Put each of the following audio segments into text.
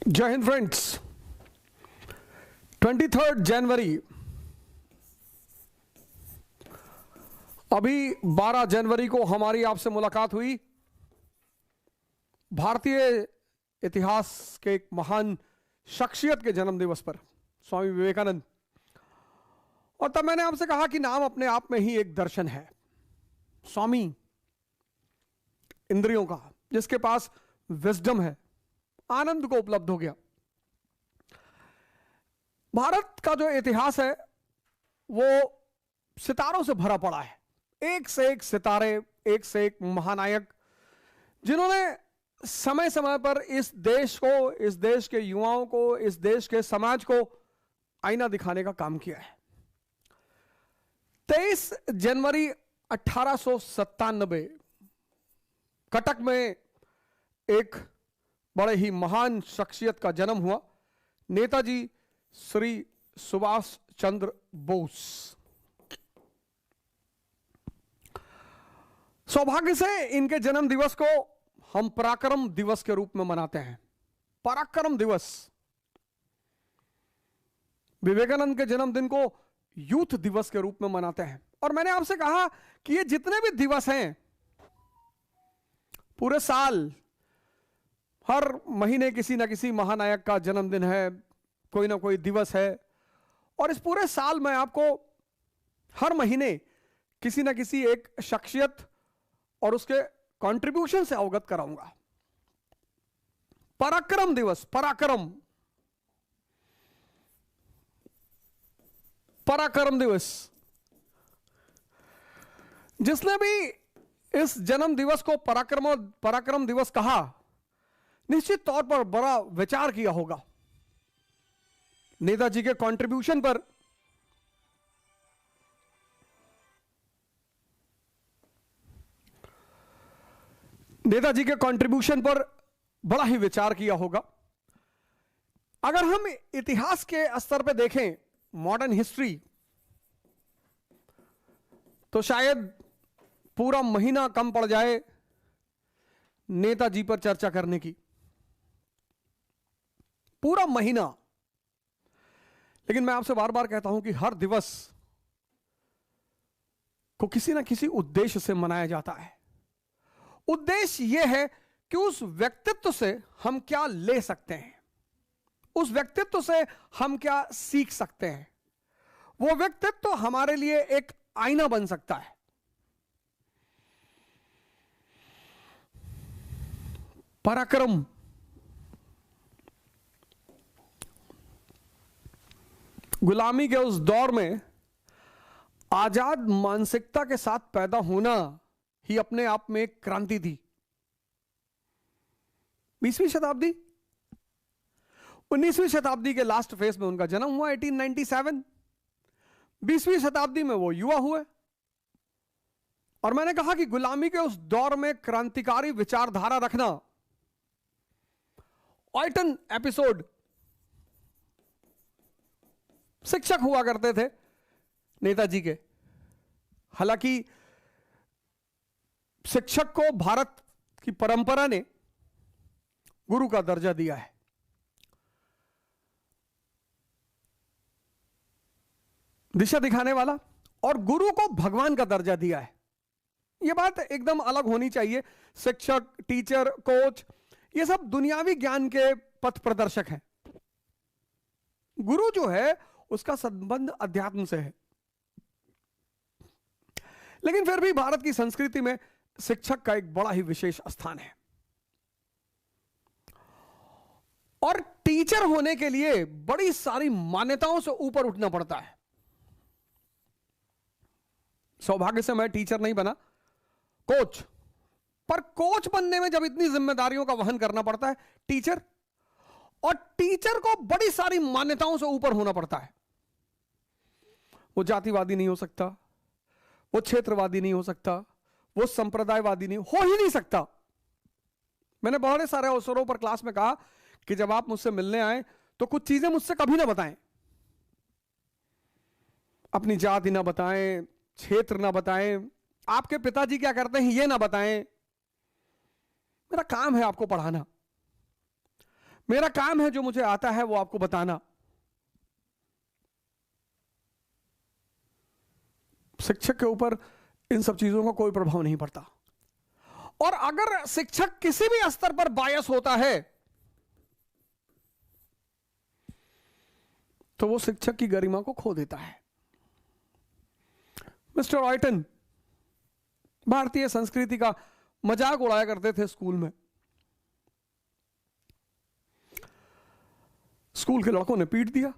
जय हिंद फ्रेंड्स। 23 जनवरी, अभी 12 जनवरी को हमारी आपसे मुलाकात हुई। भारतीय इतिहास के एक महान शख्सियत के जन्म दिवस पर, स्वामी विवेकानंद। और तब मैंने आपसे कहा कि नाम अपने आप में ही एक दर्शन है। स्वामी इंद्रियों का, जिसके पास विजडम है, आनंद को उपलब्ध हो गया। भारत का जो इतिहास है वो सितारों से भरा पड़ा है। एक से एक सितारे, एक से एक महानायक, जिन्होंने समय समय पर इस देश को, इस देश के युवाओं को, इस देश के समाज को आईना दिखाने का काम किया है। 23 जनवरी 1897 कटक में एक बड़े ही महान शख्सियत का जन्म हुआ, नेताजी श्री सुभाष चंद्र बोस। सौभाग्य से इनके जन्म दिवस को हम पराक्रम दिवस के रूप में मनाते हैं। पराक्रम दिवस। विवेकानंद के जन्मदिन को यूथ दिवस के रूप में मनाते हैं। और मैंने आपसे कहा कि ये जितने भी दिवस हैं, पूरे साल हर महीने किसी ना किसी महानायक का जन्मदिन है, कोई ना कोई दिवस है। और इस पूरे साल में आपको हर महीने किसी ना किसी एक शख्सियत और उसके कंट्रीब्यूशन से अवगत कराऊंगा। पराक्रम दिवस, पराक्रम दिवस। जिसने भी इस जन्म दिवस को पराक्रम दिवस कहा, निश्चित तौर पर बड़ा विचार किया होगा नेताजी के कंट्रीब्यूशन पर। नेताजी के कंट्रीब्यूशन पर बड़ा ही विचार किया होगा। अगर हम इतिहास के स्तर पर देखें, मॉडर्न हिस्ट्री, तो शायद पूरा महीना कम पड़ जाए नेताजी पर चर्चा करने की, पूरा महीना। लेकिन मैं आपसे बार बार कहता हूं कि हर दिवस को किसी ना किसी उद्देश्य से मनाया जाता है। उद्देश्य यह है कि उस व्यक्तित्व से हम क्या ले सकते हैं, उस व्यक्तित्व से हम क्या सीख सकते हैं। वो व्यक्तित्व हमारे लिए एक आईना बन सकता है। पराक्रम, गुलामी के उस दौर में आजाद मानसिकता के साथ पैदा होना ही अपने आप में एक क्रांति थी। 20वीं शताब्दी, 19वीं शताब्दी के लास्ट फेज में उनका जन्म हुआ 1897। 20वीं शताब्दी में वो युवा हुए। और मैंने कहा कि गुलामी के उस दौर में क्रांतिकारी विचारधारा रखना। ऑयटन एपिसोड शिक्षक हुआ करते थे नेताजी के। हालांकि शिक्षक को भारत की परंपरा ने गुरु का दर्जा दिया है। दिशा दिखाने वाला, और गुरु को भगवान का दर्जा दिया है। यह बात एकदम अलग होनी चाहिए। शिक्षक, टीचर, कोच, ये सब दुनियावी ज्ञान के पथ प्रदर्शक हैं। गुरु जो है उसका संबंध अध्यात्म से है। लेकिन फिर भी भारत की संस्कृति में शिक्षक का एक बड़ा ही विशेष स्थान है। और टीचर होने के लिए बड़ी सारी मान्यताओं से ऊपर उठना पड़ता है। सौभाग्य से मैं टीचर नहीं बना, कोच। पर कोच बनने में जब इतनी जिम्मेदारियों का वहन करना पड़ता है, टीचर, और टीचर को बड़ी सारी मान्यताओं से ऊपर होना पड़ता है। वो जातिवादी नहीं हो सकता, वो क्षेत्रवादी नहीं हो सकता, वो संप्रदायवादी नहीं हो ही नहीं सकता। मैंने बहुत सारे अवसरों पर क्लास में कहा कि जब आप मुझसे मिलने आए तो कुछ चीजें मुझसे कभी ना बताएं। अपनी जाति ना बताएं, क्षेत्र ना बताएं, आपके पिताजी क्या करते हैं ये ना बताएं। मेरा काम है आपको पढ़ाना। मेरा काम है जो मुझे आता है वो आपको बताना। शिक्षक के ऊपर इन सब चीजों का कोई प्रभाव नहीं पड़ता। और अगर शिक्षक किसी भी स्तर पर बायस होता है तो वो शिक्षक की गरिमा को खो देता है। मिस्टर ऑयटन भारतीय संस्कृति का मजाक उड़ाया करते थे स्कूल में। स्कूल के लड़कों ने पीट दिया,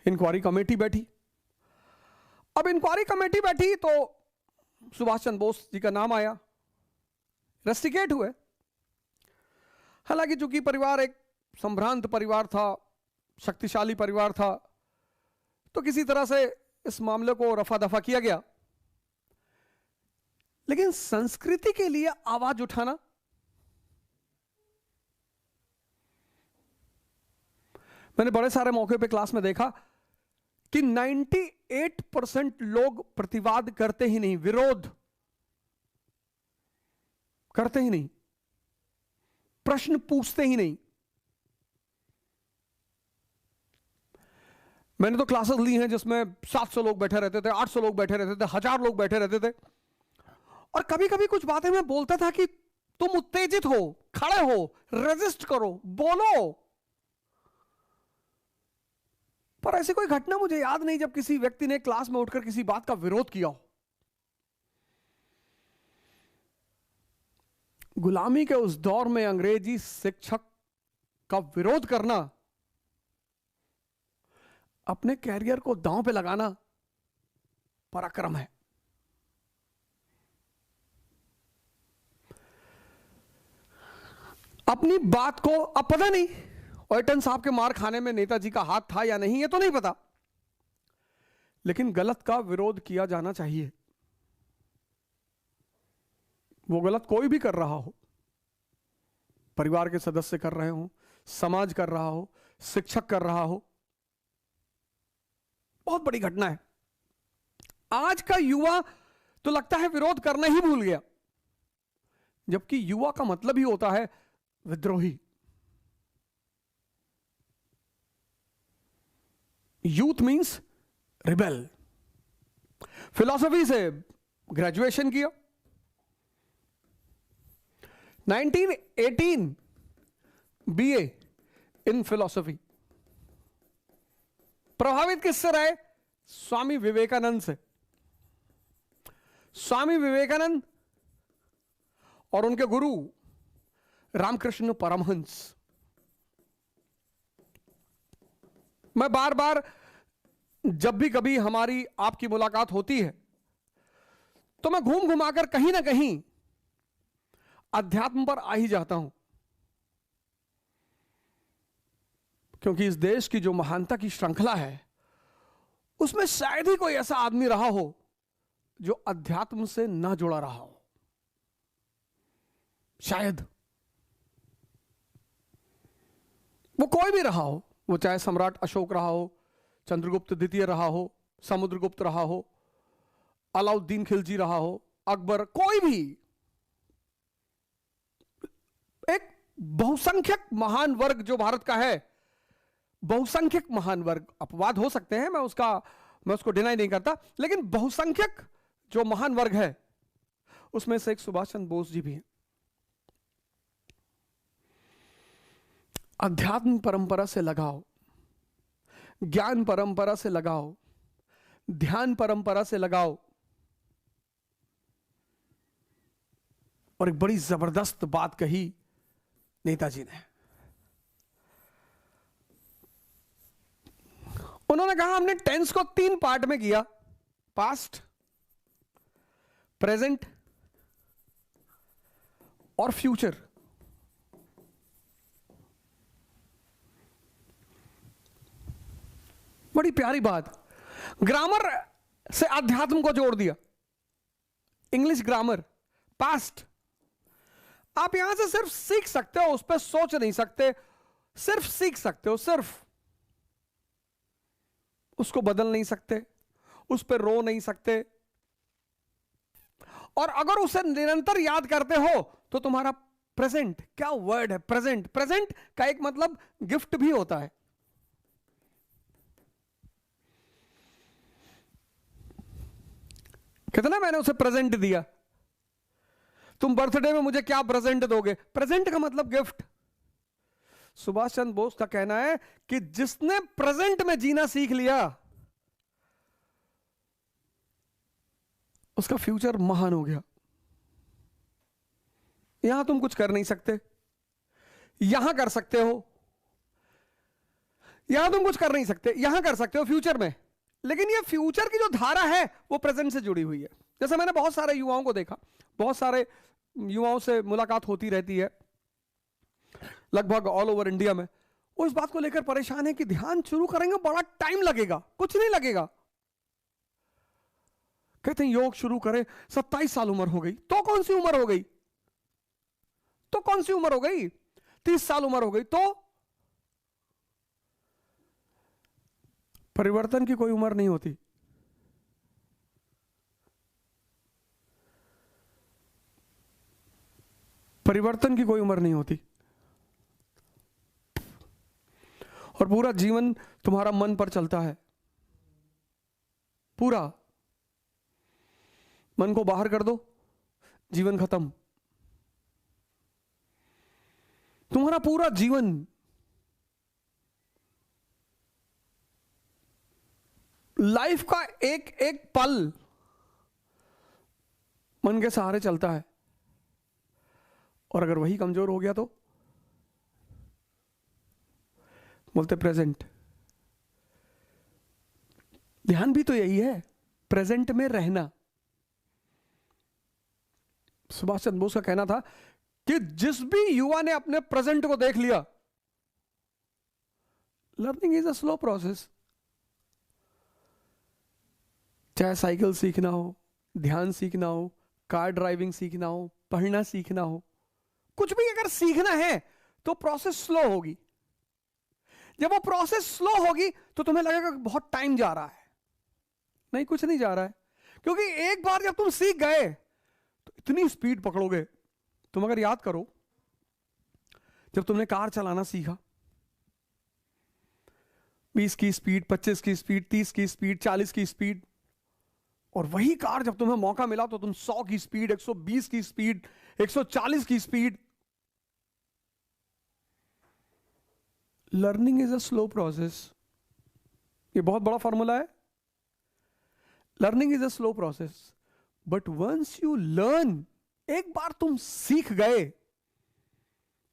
इंक्वायरी कमेटी बैठी। अब इंक्वायरी कमेटी बैठी तो सुभाष चंद्र बोस जी का नाम आया, रेस्टिकेट हुए। हालांकि चूंकि परिवार एक संभ्रांत परिवार था, शक्तिशाली परिवार था, तो किसी तरह से इस मामले को रफा दफा किया गया। लेकिन संस्कृति के लिए आवाज उठाना, मैंने बड़े सारे मौके पे क्लास में देखा कि 98% लोग प्रतिवाद करते ही नहीं, विरोध करते ही नहीं, प्रश्न पूछते ही नहीं। मैंने तो क्लासेस ली हैं जिसमें 700 लोग बैठे रहते थे, 800 लोग बैठे रहते थे, 1000 लोग बैठे रहते थे। और कभी कभी कुछ बातें मैं बोलता था कि तुम उत्तेजित हो, खड़े हो, रेजिस्ट करो, बोलो। पर ऐसी कोई घटना मुझे याद नहीं जब किसी व्यक्ति ने क्लास में उठकर किसी बात का विरोध किया हो। गुलामी के उस दौर में अंग्रेजी शिक्षक का विरोध करना, अपने कैरियर को दांव पे लगाना पराक्रम है। अपनी बात को, अब पता नहीं ऑयटन साहब के मार खाने में नेताजी का हाथ था या नहीं, ये तो नहीं पता, लेकिन गलत का विरोध किया जाना चाहिए। वो गलत कोई भी कर रहा हो, परिवार के सदस्य कर रहे हो, समाज कर रहा हो, शिक्षक कर रहा हो, बहुत बड़ी घटना है। आज का युवा तो लगता है विरोध करना ही भूल गया, जबकि युवा का मतलब ही होता है विद्रोही। Youth means rebel. फिलॉसफी से ग्रेजुएशन किया, 1918 बीए इन फिलॉसफी। प्रभावित किससे रहे? स्वामी विवेकानंद से। स्वामी विवेकानंद और उनके गुरु रामकृष्ण परमहंस। मैं बार बार जब भी कभी हमारी आपकी मुलाकात होती है तो मैं घूम घुमाकर कहीं ना कहीं अध्यात्म पर आ ही जाता हूं, क्योंकि इस देश की जो महानता की श्रृंखला है उसमें शायद ही कोई ऐसा आदमी रहा हो जो अध्यात्म से ना जुड़ा रहा हो। शायद वो कोई भी रहा हो, वो चाहे सम्राट अशोक रहा हो, चंद्रगुप्त द्वितीय रहा हो, समुद्रगुप्त रहा हो, अलाउद्दीन खिलजी रहा हो, अकबर, कोई भी। एक बहुसंख्यक महान वर्ग जो भारत का है, बहुसंख्यक महान वर्ग, अपवाद हो सकते हैं, मैं उसको डिनाई नहीं करता, लेकिन बहुसंख्यक जो महान वर्ग है उसमें से एक सुभाष चंद्र बोस जी भी हैं। अध्यात्म परंपरा से लगाओ, ज्ञान परंपरा से लगाओ, ध्यान परंपरा से लगाओ। और एक बड़ी जबरदस्त बात कही नेताजी ने। उन्होंने कहा हमने टेंस को 3 पार्ट में किया, पास्ट, प्रेजेंट और फ्यूचर। बड़ी प्यारी बात। ग्रामर से अध्यात्म को जोड़ दिया। इंग्लिश ग्रामर, पास्ट, आप यहां से सिर्फ सीख सकते हो, उस पर सोच नहीं सकते, सिर्फ सीख सकते हो, सिर्फ उसको बदल नहीं सकते, उस पर रो नहीं सकते। और अगर उसे निरंतर याद करते हो तो तुम्हारा प्रेजेंट क्या वर्ड है? प्रेजेंट, प्रेजेंट का एक मतलब गिफ्ट भी होता है। कितना मैंने उसे प्रेजेंट दिया, तुम बर्थडे में मुझे क्या प्रेजेंट दोगे? प्रेजेंट का मतलब गिफ्ट। सुभाष चंद्र बोस का कहना है कि जिसने प्रेजेंट में जीना सीख लिया उसका फ्यूचर महान हो गया। यहां तुम कुछ कर नहीं सकते, यहां कर सकते हो, यहां तुम कुछ कर नहीं सकते, यहां कर सकते हो फ्यूचर में, लेकिन ये फ्यूचर की जो धारा है वो प्रेजेंट से जुड़ी हुई है। जैसे मैंने बहुत सारे युवाओं को देखा, बहुत सारे युवाओं से मुलाकात होती रहती है लगभग ऑल ओवर इंडिया में, वो इस बात को लेकर परेशान है कि ध्यान शुरू करेंगे बड़ा टाइम लगेगा। कुछ नहीं लगेगा। कहते हैं योग शुरू करें, 27 साल उम्र हो गई, तो कौन सी उम्र हो गई? तो कौन सी उम्र हो गई? 30 साल उम्र हो गई, तो परिवर्तन की कोई उम्र नहीं होती। परिवर्तन की कोई उम्र नहीं होती। और पूरा जीवन तुम्हारा मन पर चलता है। पूरा मन को बाहर कर दो, जीवन खत्म। तुम्हारा पूरा जीवन लाइफ का एक एक पल मन के सहारे चलता है, और अगर वही कमजोर हो गया तो बोलते प्रेजेंट। ध्यान भी तो यही है, प्रेजेंट में रहना। सुभाष चंद्र बोस का कहना था कि जिस भी युवा ने अपने प्रेजेंट को देख लिया, learning is a slow process. चाहे साइकिल सीखना हो, ध्यान सीखना हो, कार ड्राइविंग सीखना हो, पढ़ना सीखना हो, कुछ भी अगर सीखना है तो प्रोसेस स्लो होगी। जब वो प्रोसेस स्लो होगी तो तुम्हें लगेगा कि बहुत टाइम जा रहा है। नहीं, कुछ नहीं जा रहा है, क्योंकि एक बार जब तुम सीख गए तो इतनी स्पीड पकड़ोगे। तुम अगर याद करो, जब तुमने कार चलाना सीखा, 20 की स्पीड, 25 की स्पीड, 30 की स्पीड, 40 की स्पीड, और वही कार जब तुम्हें मौका मिला तो तुम 100 की स्पीड, 120 की स्पीड, 140 की speed. Learning is a slow process. ये बहुत बड़ा फॉर्मूला है। Learning is a slow process, but once you learn, एक बार तुम सीख गए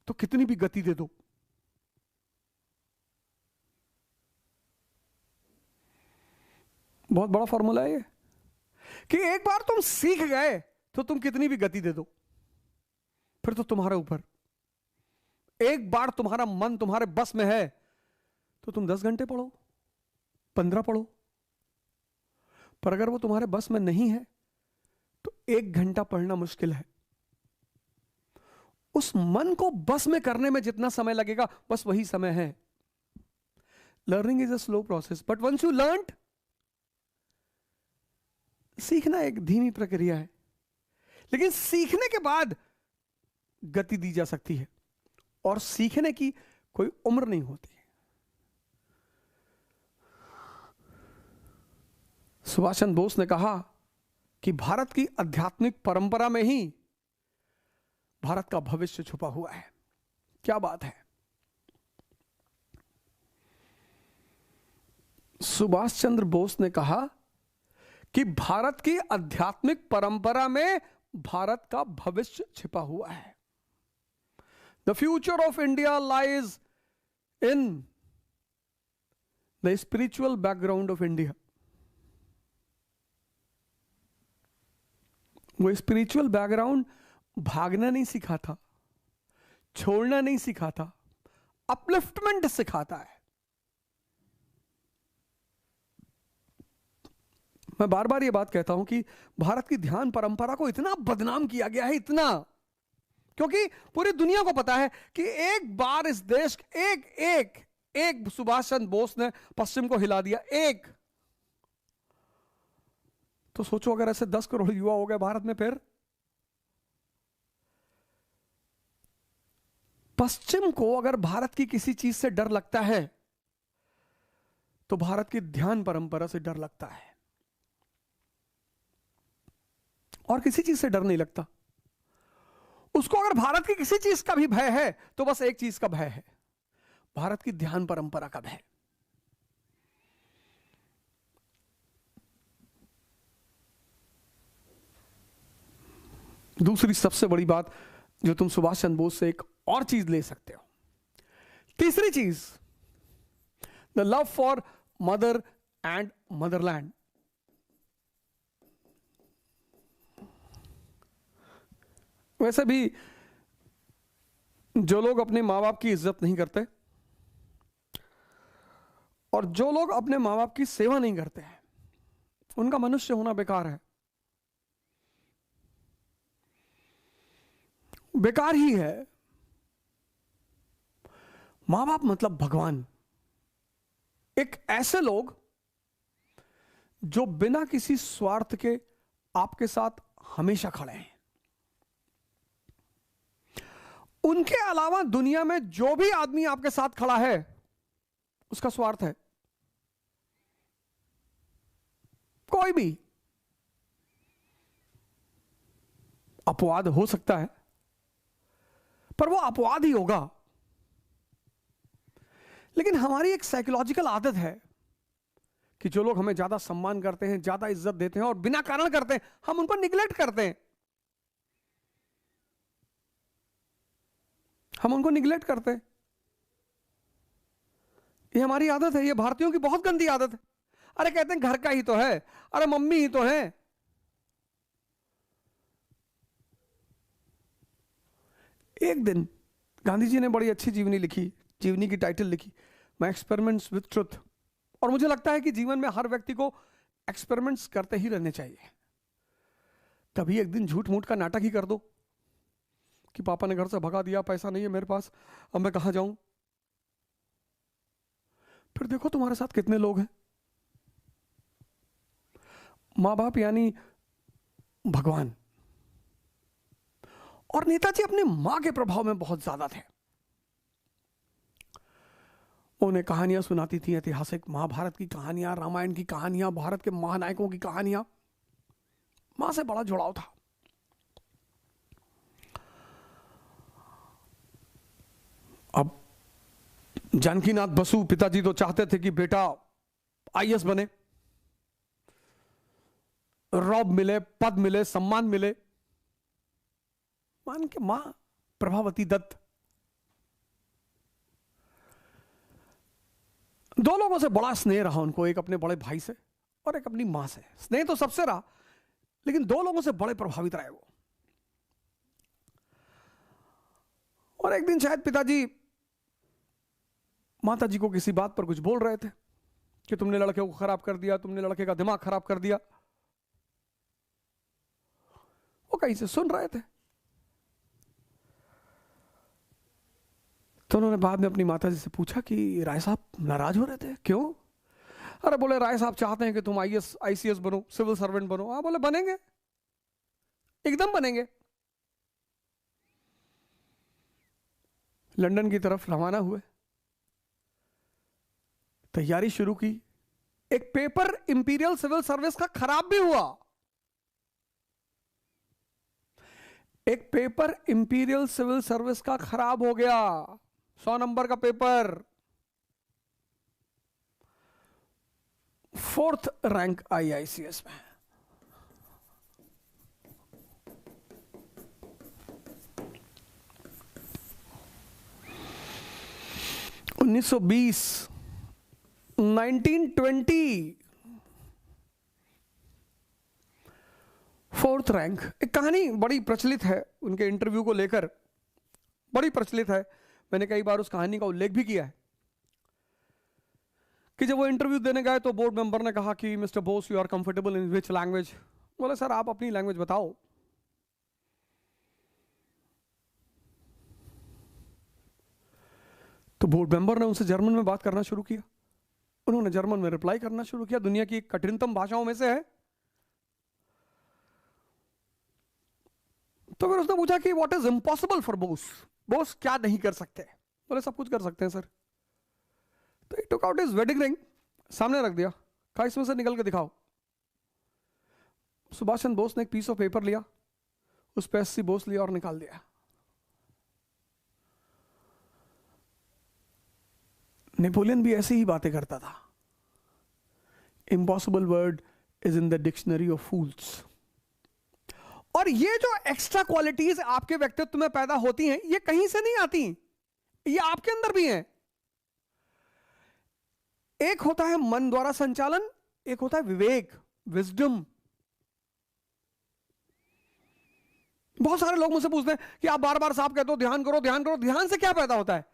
तो कितनी भी गति दे दो, बहुत बड़ा फॉर्मूला है ये, कि एक बार तुम सीख गए तो तुम कितनी भी गति दे दो, फिर तो तुम्हारे ऊपर। एक बार तुम्हारा मन तुम्हारे बस में है तो तुम 10 घंटे पढ़ो, 15 पढ़ो, पर अगर वो तुम्हारे बस में नहीं है तो 1 घंटा पढ़ना मुश्किल है। उस मन को बस में करने में जितना समय लगेगा, बस वही समय है। Learning is a slow process, but once you learn, सीखना एक धीमी प्रक्रिया है, लेकिन सीखने के बाद गति दी जा सकती है, और सीखने की कोई उम्र नहीं होती। सुभाष चंद्र बोस ने कहा कि भारत की आध्यात्मिक परंपरा में ही भारत का भविष्य छुपा हुआ है। क्या बात है! सुभाष चंद्र बोस ने कहा कि भारत की आध्यात्मिक परंपरा में भारत का भविष्य छिपा हुआ है। The future of India lies in the spiritual background of India. वो स्पिरिचुअल बैकग्राउंड भागना नहीं सिखाता, छोड़ना नहीं सिखाता, अपलिफ्टमेंट सिखाता है। मैं बार बार ये बात कहता हूं कि भारत की ध्यान परंपरा को इतना बदनाम किया गया है, इतना, क्योंकि पूरी दुनिया को पता है कि एक बार इस देश एक सुभाष चंद्र बोस ने पश्चिम को हिला दिया, एक। तो सोचो अगर ऐसे 10 करोड़ युवा हो गए भारत में, फिर पश्चिम को अगर भारत की किसी चीज से डर लगता है तो भारत की ध्यान परंपरा से डर लगता है, और किसी चीज से डर नहीं लगता। उसको अगर भारत की किसी चीज का भी भय है तो बस एक चीज का भय है, भारत की ध्यान परंपरा का भय। दूसरी सबसे बड़ी बात जो तुम सुभाष चंद्र बोस से एक और चीज ले सकते हो, तीसरी चीज, the love for mother and Motherland. वैसे भी जो लोग अपने मां बाप की इज्जत नहीं करते और जो लोग अपने मां बाप की सेवा नहीं करते हैं, उनका मनुष्य होना बेकार है, बेकार ही है। मां बाप मतलब भगवान, एक ऐसे लोग जो बिना किसी स्वार्थ के आपके साथ हमेशा खड़े हैं। उनके अलावा दुनिया में जो भी आदमी आपके साथ खड़ा है उसका स्वार्थ है, कोई भी। अपवाद हो सकता है पर वो अपवाद ही होगा। लेकिन हमारी एक साइकोलॉजिकल आदत है कि जो लोग हमें ज्यादा सम्मान करते हैं, ज्यादा इज्जत देते हैं और बिना कारण करते हैं, हम उनको निग्लेक्ट करते हैं, हम उनको निग्लेक्ट करते हैं। ये हमारी आदत है, ये भारतीयों की बहुत गंदी आदत है। अरे कहते हैं घर का ही तो है, अरे मम्मी ही तो है। एक दिन गांधी जी ने बड़ी अच्छी जीवनी लिखी, जीवनी की टाइटल लिखी, माय एक्सपेरिमेंट्स विथ ट्रुथ। और मुझे लगता है कि जीवन में हर व्यक्ति को एक्सपेरिमेंट्स करते ही रहने चाहिए। कभी एक दिन झूठ मूठ का नाटक ही कर दो कि पापा ने घर से भगा दिया, पैसा नहीं है मेरे पास, अब मैं कहां जाऊं। फिर देखो तुम्हारे साथ कितने लोग हैं। मां बाप यानी भगवान। और नेताजी अपने मां के प्रभाव में बहुत ज्यादा थे। उन्हें कहानियां सुनाती थी, ऐतिहासिक महाभारत की कहानियां, रामायण की कहानियां, भारत के महानायकों की कहानियां। मां से बड़ा जुड़ाव था। अब जानकीनाथ बसु पिताजी तो चाहते थे कि बेटा आईएएस बने, रौब मिले, पद मिले, सम्मान मिले। मान के मां प्रभावती दत्त, दो लोगों से बड़ा स्नेह रहा उनको, एक अपने बड़े भाई से और एक अपनी मां से। स्नेह तो सबसे रहा, लेकिन दो लोगों से बड़े प्रभावित रहे वो। और एक दिन शायद पिताजी माता जी को किसी बात पर कुछ बोल रहे थे कि तुमने लड़के को खराब कर दिया, तुमने लड़के का दिमाग खराब कर दिया। वो कहीं से सुन रहे थे। तो उन्होंने बाद में अपनी माता जी से पूछा कि राय साहब नाराज हो रहे थे, क्यों? अरे बोले राय साहब चाहते हैं कि तुम आईएएस आईसीएस बनो, सिविल सर्वेंट बनो। हाँ बोले बनेंगे, एकदम बनेंगे। लंदन की तरफ रवाना हुए, तैयारी शुरू की। एक पेपर इंपीरियल सिविल सर्विस का खराब भी हुआ। एक पेपर इंपीरियल सिविल सर्विस का खराब हो गया, 100 नंबर का पेपर, 4th रैंक आई आईसीएस में। (1920) 1920 4th रैंक। एक कहानी बड़ी प्रचलित है उनके इंटरव्यू को लेकर, बड़ी प्रचलित है। मैंने कई बार उस कहानी का उल्लेख भी किया है कि जब वो इंटरव्यू देने गए तो बोर्ड मेंबर ने कहा कि mister Bose you are comfortable in which language. बोले सर आप अपनी लैंग्वेज बताओ। तो बोर्ड मेंबर ने उनसे जर्मन में बात करना शुरू किया। उन्होंने जर्मन में रिप्लाई करना शुरू किया। दुनिया की कठिनतम भाषाओं में से है। तो फिर उसने पूछा कि what is impossible for Bose, Bose क्या नहीं कर सकते? बोले सब कुछ कर सकते हैं सर। तो he took out his wedding ring, सामने रख दिया, कहा इसमें से निकल के दिखाओ। सुभाष चंद्र बोस ने एक पीस ऑफ पेपर लिया, उस पर एससी बोस लिया और निकाल दिया। नेपोलियन भी ऐसी ही बातें करता था। Impossible word is in the dictionary of fools. और ये जो एक्स्ट्रा क्वालिटीज आपके व्यक्तित्व में पैदा होती हैं, ये कहीं से नहीं आती, ये आपके अंदर भी हैं। एक होता है मन द्वारा संचालन, एक होता है विवेक, विजडम। बहुत सारे लोग मुझसे पूछते हैं कि आप बार बार साहब कहते हो ध्यान करो ध्यान करो, ध्यान से क्या पैदा होता है?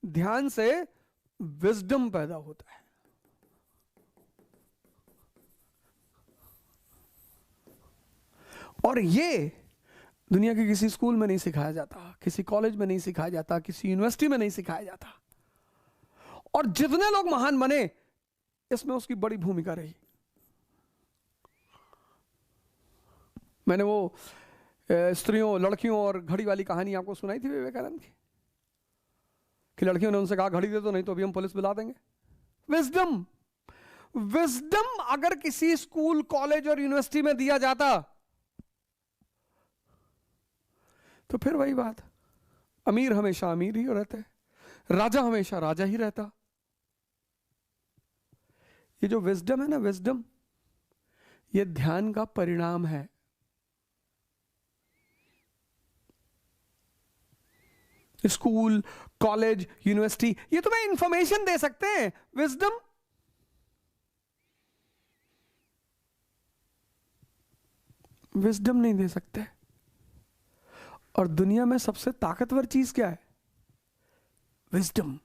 ध्यान से विजडम पैदा होता है। और ये दुनिया के किसी स्कूल में नहीं सिखाया जाता, किसी कॉलेज में नहीं सिखाया जाता, किसी यूनिवर्सिटी में नहीं सिखाया जाता। और जितने लोग महान बने, इसमें उसकी बड़ी भूमिका रही। मैंने वो स्त्रियों, लड़कियों और घड़ी वाली कहानी आपको सुनाई थी विवेकानंद की, कि लड़कियों ने उनसे कहा घड़ी दे दो, नहीं तो अभी हम पुलिस बुला देंगे। विजडम, विजडम अगर किसी स्कूल, कॉलेज और यूनिवर्सिटी में दिया जाता तो फिर वही बात, अमीर हमेशा अमीर ही रहते, राजा हमेशा राजा ही रहता। ये जो विजडम है ना, विजडम, ये ध्यान का परिणाम है। स्कूल, कॉलेज, यूनिवर्सिटी ये तुम्हें इंफॉर्मेशन दे सकते हैं, विजडम विजडम नहीं दे सकते। और दुनिया में सबसे ताकतवर चीज क्या है? विजडम।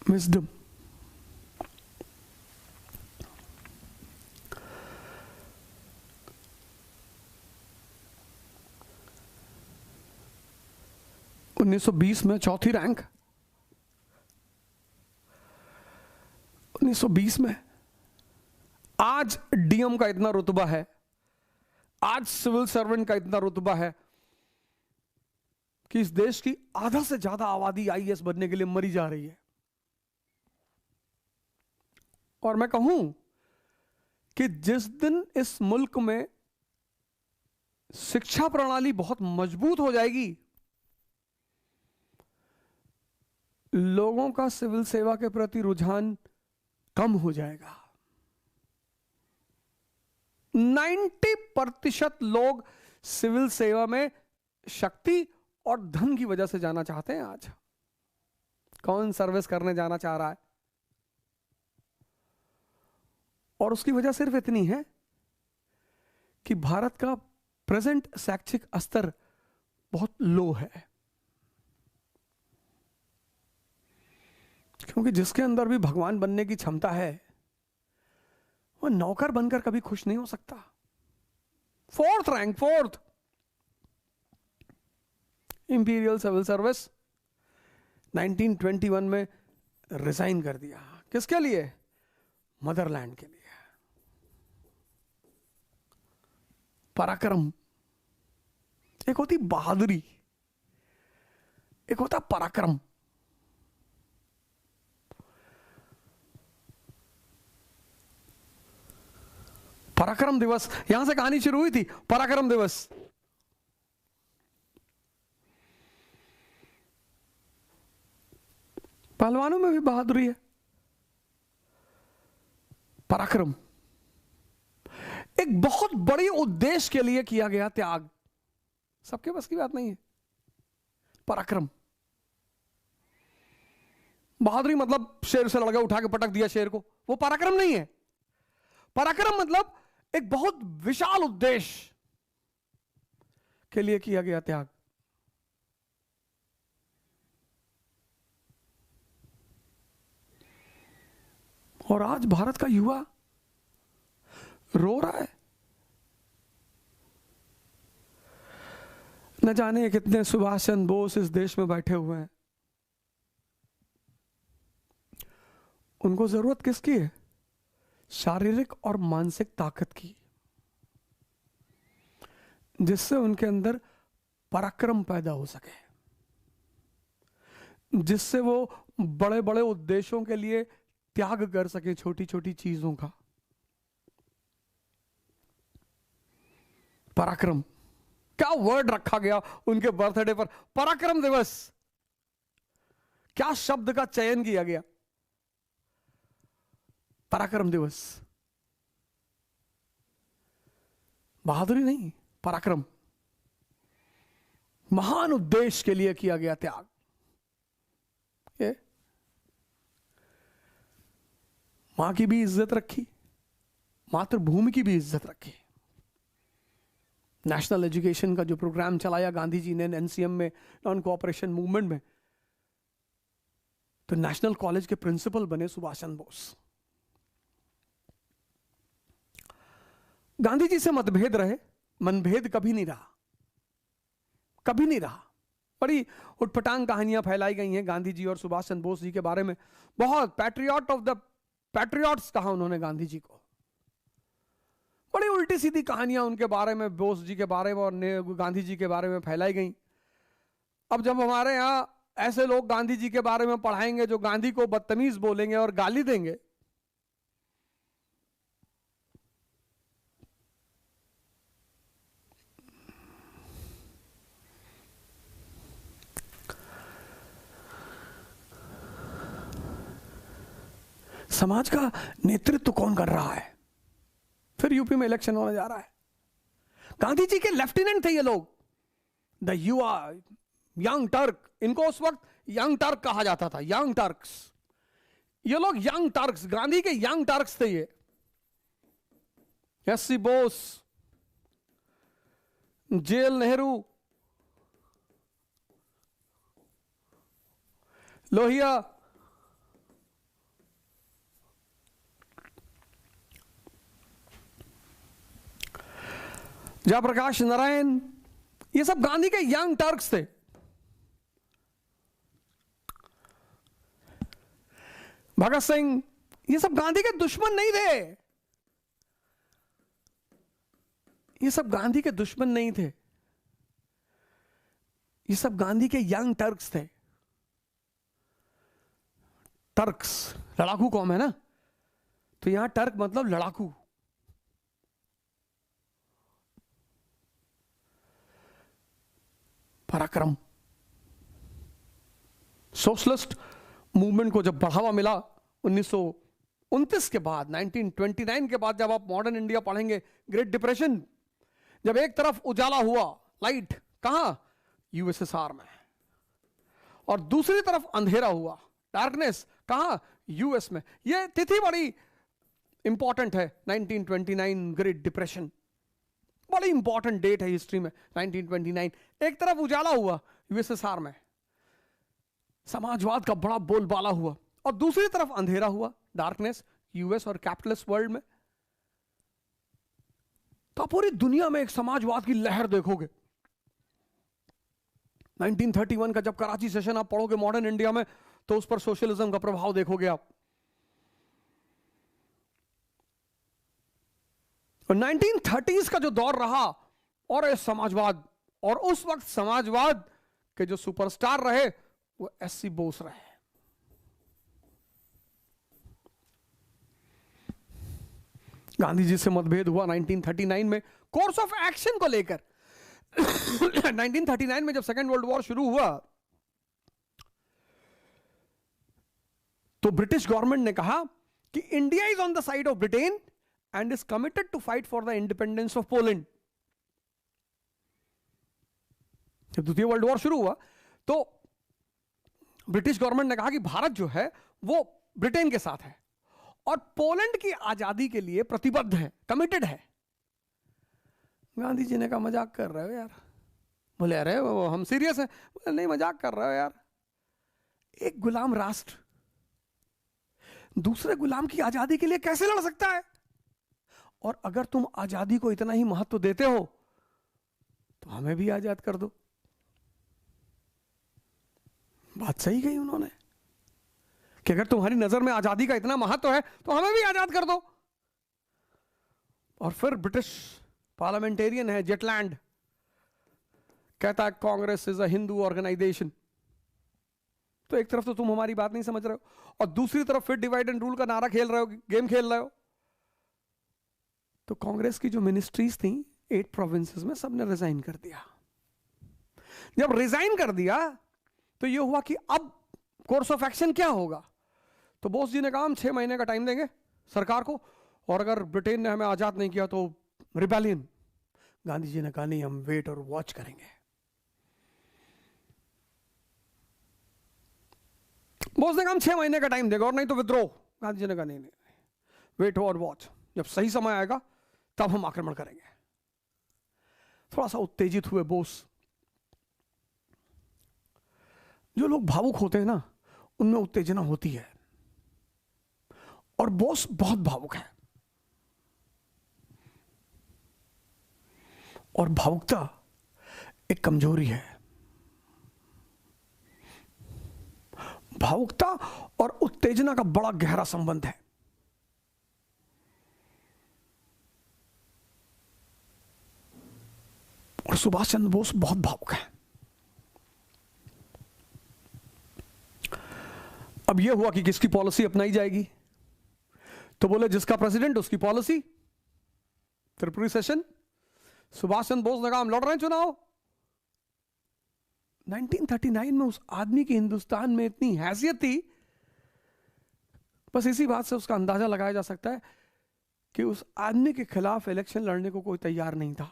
विजडम। उन्नीस 1920 में चौथी रैंक, 1920 में। आज डीएम का इतना रुतबा है, आज सिविल सर्वेंट का इतना रुतबा है कि इस देश की आधा से ज्यादा आबादी आईएएस बनने के लिए मरी जा रही है। और मैं कहूं कि जिस दिन इस मुल्क में शिक्षा प्रणाली बहुत मजबूत हो जाएगी, लोगों का सिविल सेवा के प्रति रुझान कम हो जाएगा। 90% लोग सिविल सेवा में शक्ति और धन की वजह से जाना चाहते हैं। आज कौन सर्विस करने जाना चाह रहा है? और उसकी वजह सिर्फ इतनी है कि भारत का प्रेजेंट शैक्षिक स्तर बहुत लो है। क्योंकि जिसके अंदर भी भगवान बनने की क्षमता है, वो नौकर बनकर कभी खुश नहीं हो सकता। 4th rank, 4th imperial civil service 1921 में रिजाइन कर दिया। किसके लिए? मदरलैंड के लिए। पराक्रम, एक होती बहादुरी, एक होता पराक्रम। पराक्रम दिवस, यहां से कहानी शुरू हुई थी। पराक्रम दिवस, पहलवानों में भी बहादुरी है। पराक्रम एक बहुत बड़ी उद्देश्य के लिए किया गया त्याग, सबके बस की बात नहीं है। पराक्रम, बहादुरी मतलब शेर से लड़का उठा के पटक दिया शेर को, वो पराक्रम नहीं है। पराक्रम मतलब एक बहुत विशाल उद्देश्य के लिए किया गया त्याग। और आज भारत का युवा रो रहा है। न जाने कितने सुभाष चंद्र बोस इस देश में बैठे हुए हैं। उनको जरूरत किसकी है? शारीरिक और मानसिक ताकत की, जिससे उनके अंदर पराक्रम पैदा हो सके, जिससे वो बड़े बड़े उद्देश्यों के लिए त्याग कर सके छोटी छोटी चीजों का। पराक्रम, क्या वर्ड रखा गया उनके बर्थडे पर, पराक्रम दिवस। क्या शब्द का चयन किया गया, पराक्रम दिवस। बहादुरी नहीं, पराक्रम। महान उद्देश्य के लिए किया गया त्याग। ये मां की भी इज्जत रखी, मातृभूमि की भी इज्जत रखी। नेशनल एजुकेशन का जो प्रोग्राम चलाया गांधी जी ने एनसीएम में, नॉन कोऑपरेशन मूवमेंट में, तो नेशनल कॉलेज के प्रिंसिपल बने सुभाष चंद्र बोस। गांधी जी से मतभेद रहे, मनभेद कभी नहीं रहा, कभी नहीं रहा। बड़ी उटपटांग कहानियां फैलाई गई हैं गांधी जी और सुभाष चंद्र बोस जी के बारे में। बहुत पैट्रियट ऑफ द पैट्रियट्स कहा उन्होंने गांधी जी को। बड़ी उल्टी सीधी कहानियां उनके बारे में, बोस जी के बारे में और गांधी जी के बारे में फैलाई गई। अब जब हमारे यहां ऐसे लोग गांधी जी के बारे में पढ़ाएंगे जो गांधी को बदतमीज बोलेंगे और गाली देंगे, समाज का नेतृत्व कौन कर रहा है? फिर यूपी में इलेक्शन होने जा रहा है। गांधी जी के लेफ्टिनेंट थे ये लोग, द युवा यंग टर्क। इनको उस वक्त यंग टर्क कहा जाता था, यंग टर्क्स। ये लोग यंग टर्क्स, गांधी के यंग टर्क्स थे ये। एस सी बोस, जेल नेहरू, लोहिया, जयप्रकाश नारायण, ये सब गांधी के यंग टर्क्स थे। भगत सिंह, ये सब गांधी के दुश्मन नहीं थे। ये सब गांधी के दुश्मन नहीं थे, ये सब गांधी के यंग टर्क्स थे। टर्क्स लड़ाकू कौम है ना, तो यहां टर्क मतलब लड़ाकू। पराक्रम। सोशलिस्ट मूवमेंट को जब बढ़ावा मिला 1929 के बाद, 1929 के बाद, जब आप मॉडर्न इंडिया पढ़ेंगे, ग्रेट डिप्रेशन, जब एक तरफ उजाला हुआ, लाइट, कहां? यूएसएसआर में, और दूसरी तरफ अंधेरा हुआ, डार्कनेस, कहां? यूएस में। यह तिथि बड़ी इंपॉर्टेंट है, 1929 ग्रेट डिप्रेशन, बड़ी इंपॉर्टेंट डेट है हिस्ट्री में, 1929। एक तरफ उजाला हुआ यूएसएसआर में, समाजवाद का बड़ा बोलबाला हुआ, और दूसरी तरफ अंधेरा हुआ, डार्कनेस, यूएस और कैपिटलिस्ट वर्ल्ड में। तो पूरी दुनिया में एक समाजवाद की लहर देखोगे। 1931 का जब कराची सेशन आप पढ़ोगे मॉडर्न इंडिया में, तो उस पर सोशलिज्म का प्रभाव देखोगे आप। और 1930s का जो दौर रहा, और ये समाजवाद, और उस वक्त समाजवाद के जो सुपरस्टार रहे वो एस.सी. बोस रहे। गांधी जी से मतभेद हुआ 1939 में कोर्स ऑफ एक्शन को लेकर। 1939 में जब सेकेंड वर्ल्ड वॉर शुरू हुआ, तो ब्रिटिश गवर्नमेंट ने कहा कि India is on the side of Britain and is committed to fight for the independence of Poland. जब द्वितीय वर्ल्ड वॉर शुरू हुआ, तो ब्रिटिश गवर्नमेंट ने कहा कि भारत जो है वो ब्रिटेन के साथ है और पोलैंड की आजादी के लिए प्रतिबद्ध है, कमिटेड है। गांधी जी ने कहा मजाक कर रहे हो यार। बोले अरे हम सीरियस हैं। बोले नहीं, मजाक कर रहे हो यार। एक गुलाम राष्ट्र दूसरे गुलाम की आजादी के लिए कैसे लड़ सकता है? और अगर तुम आजादी को इतना ही महत्व देते हो तो हमें भी आजाद कर दो। बात सही कही उन्होंने। कि अगर तुम्हारी नजर में आजादी का इतना महत्व है तो हमें भी आजाद कर दो। और फिर ब्रिटिश पार्लियामेंटेरियन है जेटलैंड, कहता है Congress is a Hindu organisation. तो एक तरफ तो तुम हमारी बात नहीं समझ रहे हो और दूसरी तरफ फिर डिवाइड एंड रूल का नारा खेल रहे हो, गेम खेल रहे हो। तो कांग्रेस की जो मिनिस्ट्रीज थी 8 प्रोविंसेस में, सबने रिजाइन कर दिया। जब रिजाइन कर दिया तो यह हुआ कि अब कोर्स ऑफ एक्शन क्या होगा। तो बोस जी ने कहा हम 6 महीने का टाइम देंगे सरकार को, और अगर ब्रिटेन ने हमें आजाद नहीं किया तो रिबेलियन। गांधी जी ने कहा नहीं, हम वेट और वॉच करेंगे। बोस ने कहा हम 6 महीने का टाइम देगा और नहीं तो विद्रोह। गांधी जी ने कहा नहीं नहीं, वेट और वॉच, जब सही समय आएगा तब हम आक्रमण करेंगे। थोड़ा सा उत्तेजित हुए बोस। जो लोग भावुक होते हैं ना, उनमें उत्तेजना होती है, और बोस बहुत भावुक है। और भावुकता एक कमजोरी है। भावुकता और उत्तेजना का बड़ा गहरा संबंध है। और सुभाष चंद्र बोस बहुत भावुक है। अब यह हुआ कि किसकी पॉलिसी अपनाई जाएगी, तो बोले जिसका प्रेसिडेंट उसकी पॉलिसी। त्रिपुरी सेशन, सुभाष चंद्र बोस ने कहा हम लड़ रहे हैं चुनाव। 1939 में उस आदमी की हिंदुस्तान में इतनी हैसियत थी, बस इसी बात से उसका अंदाजा लगाया जा सकता है कि उस आदमी के खिलाफ इलेक्शन लड़ने को कोई तैयार नहीं था।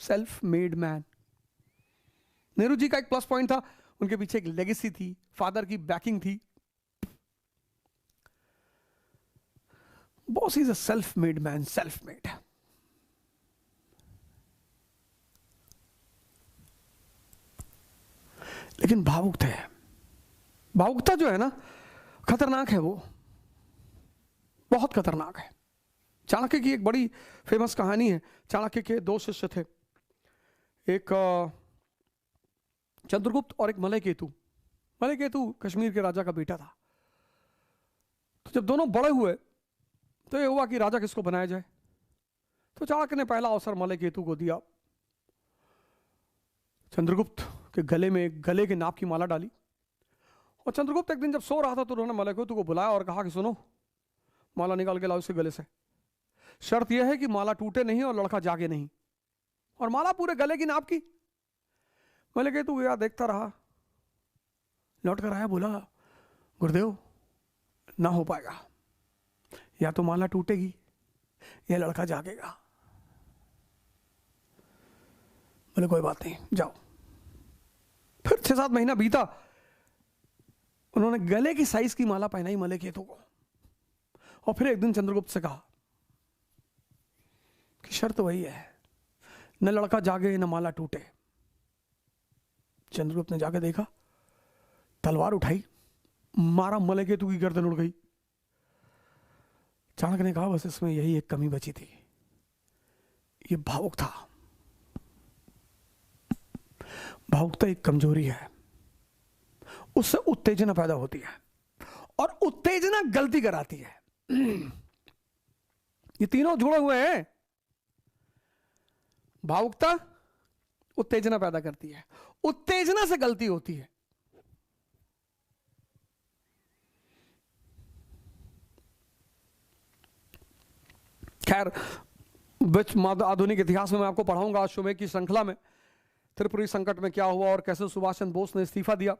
Self made man. Nehru ji का एक प्लस पॉइंट था, उनके पीछे एक लेगेसी थी, फादर की बैकिंग थी। Boss is a self made man, self made. लेकिन भावुक है। भावुकता जो है ना, खतरनाक है, वो बहुत खतरनाक है। चाणक्य की एक बड़ी फेमस कहानी है। चाणक्य के 2 शिष्य थे, एक चंद्रगुप्त और एक मलय केतु। मलय केतु कश्मीर के राजा का बेटा था। तो जब दोनों बड़े हुए तो ये हुआ कि राजा किसको बनाया जाए। तो चाणक्य ने पहला अवसर मलय केतु को दिया। चंद्रगुप्त के गले में एक गले के नाप की माला डाली, और चंद्रगुप्त एक दिन जब सो रहा था तो उन्होंने मलय केतु को बुलाया और कहा कि सुनो, माला निकाल के लाओ इसके गले से। शर्त यह है कि माला टूटे नहीं और लड़का जागे नहीं। और माला पूरे गले की नाप की। मलय केतु गया, देखता रहा, लौट कर आया, बोला गुरुदेव ना हो पाएगा, या तो माला टूटेगी या लड़का जागेगा। बोले कोई बात नहीं, जाओ। फिर 6-7 महीना बीता, उन्होंने गले की साइज की माला पहनाई मलय केतु को। और फिर एक दिन चंद्रगुप्त से कहा कि शर्त वही है, न लड़का जागे न माला टूटे। चंद्रगुप्त ने जाके देखा, तलवार उठाई, मारा, मलय केतु की गर्दन उड़ गई। चाणक्य ने कहा बस इसमें यही एक कमी बची थी, ये भावुक था। भावुकता एक कमजोरी है, उससे उत्तेजना पैदा होती है, और उत्तेजना गलती कराती है। ये तीनों जुड़े हुए हैं। भावुकता उत्तेजना पैदा करती है, उत्तेजना से गलती होती है। खैर, आधुनिक इतिहास में मैं आपको पढ़ाऊंगा अश्वमेध की श्रृंखला में त्रिपुरी संकट में क्या हुआ और कैसे सुभाष चंद्र बोस ने इस्तीफा दिया।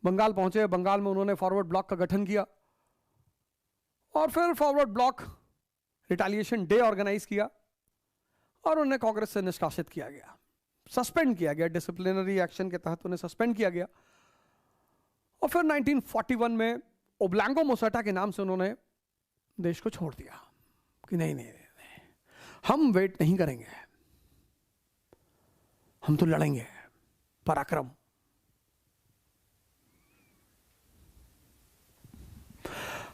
बंगाल पहुंचे, बंगाल में उन्होंने फॉरवर्ड ब्लॉक का गठन किया, और फिर Forward Bloc retaliation day organise किया, और उन्हें कांग्रेस से निष्कासित किया गया, सस्पेंड किया गया, डिसिप्लिनरी एक्शन के तहत उन्हें सस्पेंड किया गया। और फिर 1941 में ओब्लांगो मोसेटा के नाम से उन्होंने देश को छोड़ दिया कि नहीं नहीं, नहीं, हम वेट नहीं करेंगे, हम तो लड़ेंगे, पराक्रम।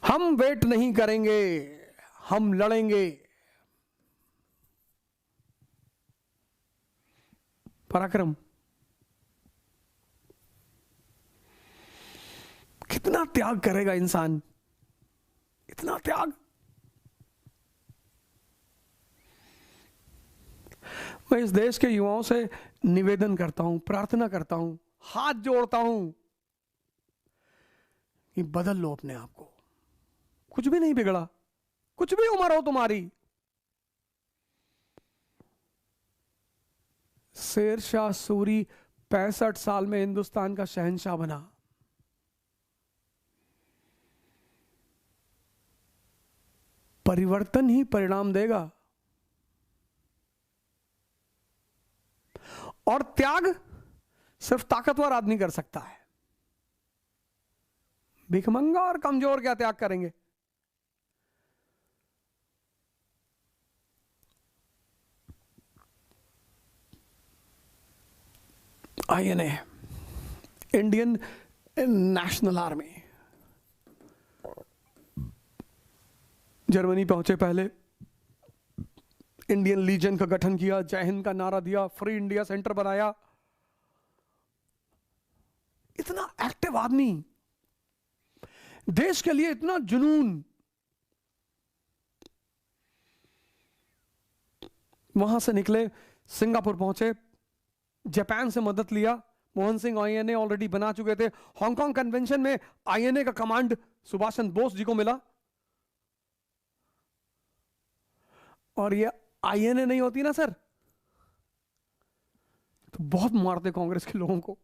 हम वेट नहीं करेंगे, हम लड़ेंगे, पराक्रम। कितना त्याग करेगा इंसान, इतना त्याग। मैं इस देश के युवाओं से निवेदन करता हूं, प्रार्थना करता हूं, हाथ जोड़ता हूं कि बदल लो अपने आप को। कुछ भी नहीं बिगड़ा, कुछ भी उम्र हो तुम्हारी। शेर शाह सूरी 65 साल में हिंदुस्तान का शहंशाह बना। परिवर्तन ही परिणाम देगा। और त्याग सिर्फ ताकतवर आदमी कर सकता है। भिखमंगा और कमजोर क्या त्याग करेंगे? INA, Indian national army, Germany पहुंचे, पहले इंडियन लीजन का गठन किया, जय हिंद का नारा दिया, फ्री इंडिया सेंटर बनाया। इतना एक्टिव आदमी, देश के लिए इतना जुनून। वहां से निकले, सिंगापुर पहुंचे, जापान से मदद लिया। मोहन सिंह आईएनए ऑलरेडी बना चुके थे। हांगकांग कन्वेंशन में आईएनए का कमांड सुभाष चंद्र बोस जी को मिला। और ये आईएनए नहीं होती ना सर, तो बहुत मारते कांग्रेस के लोगों को,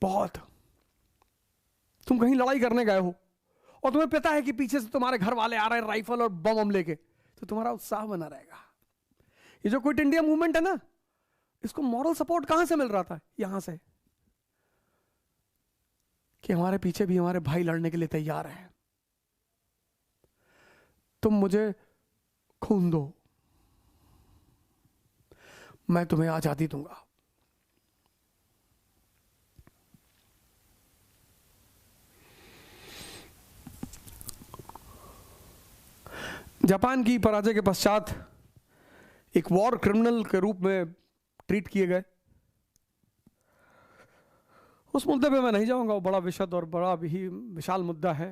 बहुत। तुम कहीं लड़ाई करने गए हो और तुम्हें पता है कि पीछे से तुम्हारे घर वाले आ रहे हैं राइफल और बम लेके, तो तुम्हारा उत्साह बना रहेगा। ये जो क्विट इंडिया मूवमेंट है ना, इसको मॉरल सपोर्ट कहां से मिल रहा था? यहां से, कि हमारे पीछे भी हमारे भाई लड़ने के लिए तैयार हैं। तुम मुझे खून दो, मैं तुम्हें आजादी दूंगा। जापान की पराजय के पश्चात एक वॉर क्रिमिनल के रूप में ट्रीट किए गए। उस मुद्दे पे मैं नहीं जाऊंगा, वो बड़ा विशद और बड़ा ही विशाल मुद्दा है।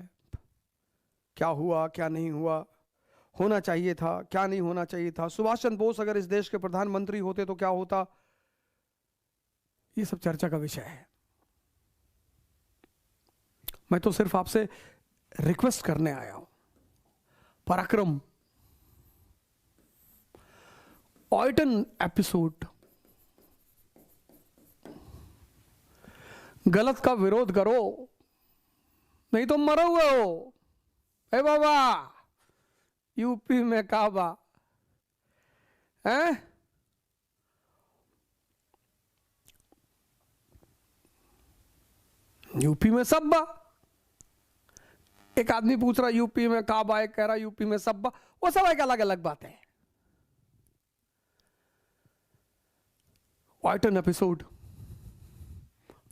क्या हुआ, क्या नहीं हुआ, होना चाहिए था, क्या नहीं होना चाहिए था, सुभाष चंद्र बोस अगर इस देश के प्रधानमंत्री होते तो क्या होता, ये सब चर्चा का विषय है। मैं तो सिर्फ आपसे रिक्वेस्ट करने आया हूं, पराक्रम, ऑयटन एपिसोड, गलत का विरोध करो, नहीं तो मरे हुए हो। ए बाबा, यूपी में काबा है, यूपी में सब्बा। एक आदमी पूछ रहा यूपी में काबा, एक कह रहा यूपी में सब्बा। वो सब एक अलग अलग बात है। ऑयटन एपिसोड,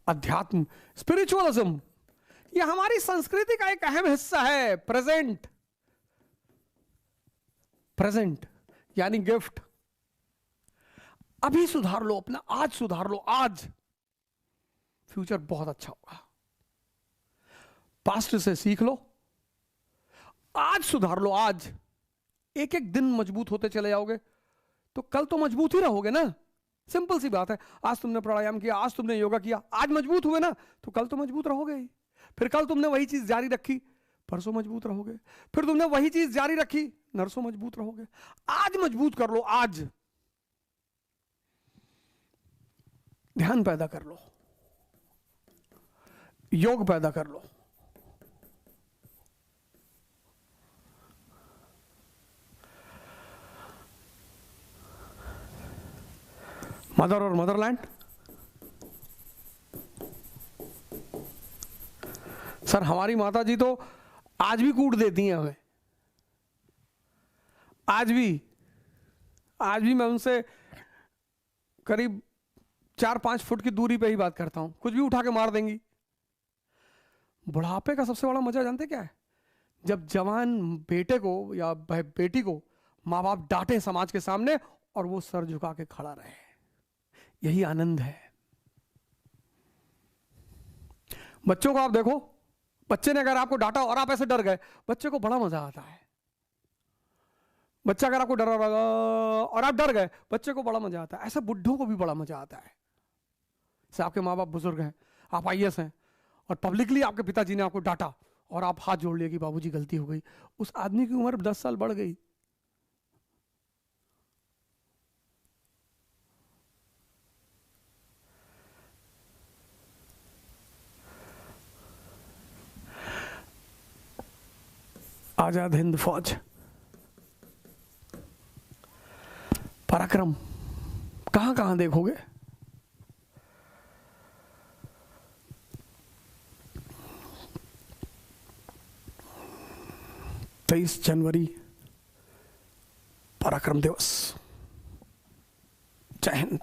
अध्यात्म, स्पिरिचुअलिज्म, ये हमारी संस्कृति का एक अहम हिस्सा है। प्रेजेंट, प्रेजेंट यानी गिफ्ट। अभी सुधार लो अपना, आज सुधार लो, आज फ्यूचर बहुत अच्छा होगा। पास्ट से सीख लो, आज सुधार लो, आज। एक एक दिन मजबूत होते चले जाओगे तो कल तो मजबूत ही रहोगे ना। सिंपल सी बात है। आज तुमने प्राणायाम किया, आज तुमने योगा किया, आज मजबूत हुए ना, तो कल तो मजबूत रहोगे ही। फिर कल तुमने वही चीज जारी रखी, परसों मजबूत रहोगे। फिर तुमने वही चीज जारी रखी, नरसों मजबूत रहोगे। आज मजबूत कर लो, आज ध्यान पैदा कर लो, योग पैदा कर लो। मदर और मदरलैंड, सर हमारी माता जी तो आज भी कूट देती हैं हमें। आज भी मैं उनसे करीब 4-5 फुट की दूरी पे ही बात करता हूं, कुछ भी उठा के मार देंगी। बुढ़ापे का सबसे बड़ा मजा जानते क्या है? जब जवान बेटे को या बेटी को माँ बाप डांटे समाज के सामने और वो सर झुका के खड़ा रहे, यही आनंद है। बच्चों को आप देखो, बच्चे ने अगर आपको डांटा और आप ऐसे डर गए, बच्चे को बड़ा मजा आता है। बच्चा अगर आपको डरा और आप डर गए, बच्चे को बड़ा मजा आता है। ऐसे बुढ़ों को भी बड़ा मजा आता है। जैसे आपके माँ बाप बुजुर्ग हैं, आप आईएएस हैं, और पब्लिकली आपके पिताजी ने आपको डांटा और आप हाथ जोड़ लिए कि बाबूजी गलती हो गई। उस आदमी की उम्र 10 साल बढ़ गई। आजाद हिंद फौज, पराक्रम कहां कहां देखोगे। 23 जनवरी पराक्रम दिवस। जय हिंद।